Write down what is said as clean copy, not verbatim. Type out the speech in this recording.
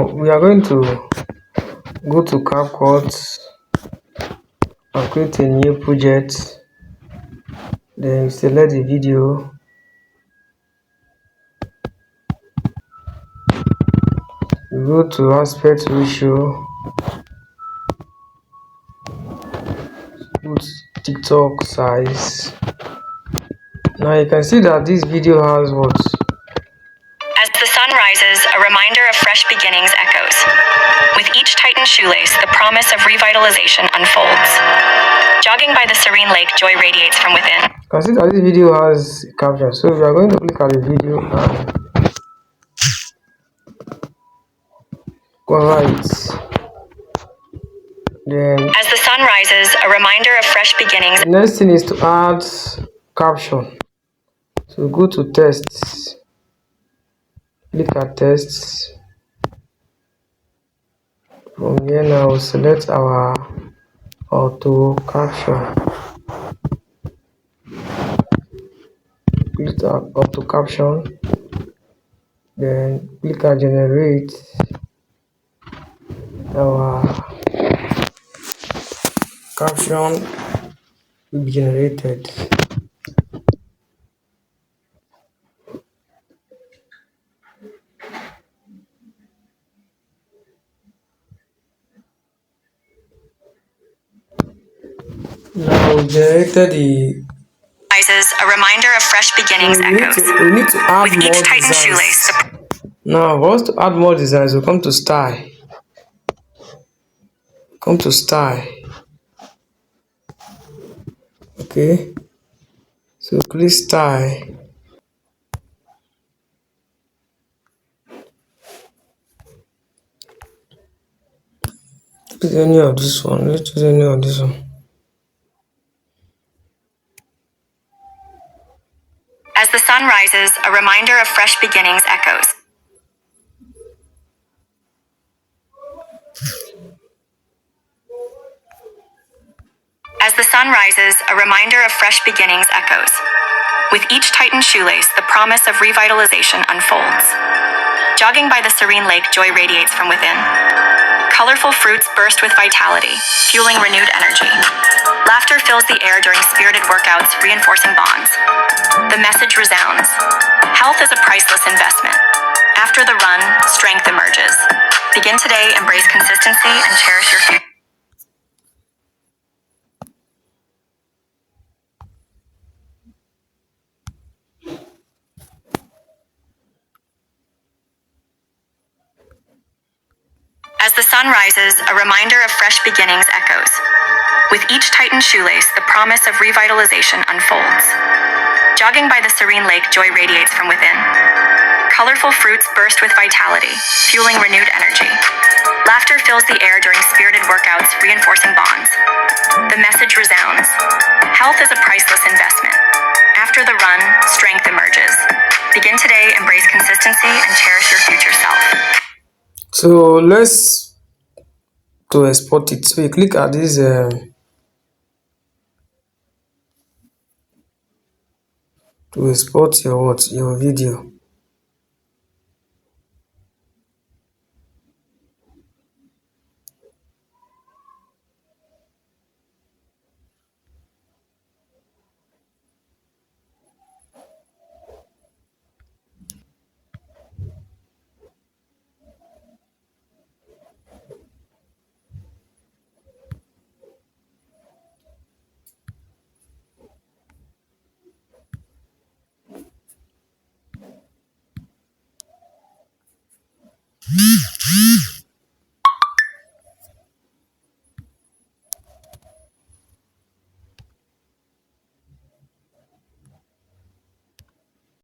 We are going to go to CapCut and create a new project. Then select the video. We go to aspect ratio. Put TikTok size. Now you can see that this video has what? As the sun rises, a reminder of fresh beginnings echoes. With each tightened shoelace, the promise of revitalization unfolds. Jogging by the serene lake, joy radiates from within. You can see that this video has a caption. So we are going to click at the video and cover it. Then as the sun rises, a reminder of fresh beginnings. The next thing is to add caption. So go to tests. Click at tests. From here now we'll select our auto caption. Click at auto caption. Then click at generate. Our caption will be generated. Now we generated the A reminder of fresh beginnings echoes. We need to add with more each tightened designs. shoelace. Now for us to add more designs, we'll come to style. Come to style. Okay. So click style. Choose any of this one. Let's choose any of this one. As the sun rises, a reminder of fresh beginnings echoes. As the sun rises, a reminder of fresh beginnings echoes. With each tightened shoelace, the promise of revitalization unfolds. Jogging by the serene lake, joy radiates from within. Colorful fruits burst with vitality, fueling renewed energy. Laughter fills the air during spirited workouts, reinforcing bonds. The message resounds. Health is a priceless investment. After the run, strength emerges. Begin today, embrace consistency, and cherish your future. As the sun rises, a reminder of fresh beginnings echoes. With each tightened shoelace, the promise of revitalization unfolds. Jogging by the serene lake, joy radiates from within. Colorful fruits burst with vitality, fueling renewed energy. Laughter fills the air during spirited workouts, reinforcing bonds. The message resounds. Health is a priceless investment. After the run, strength emerges. Begin today, embrace consistency, and cherish your future self. So let's to export it. So you click at this to export your video.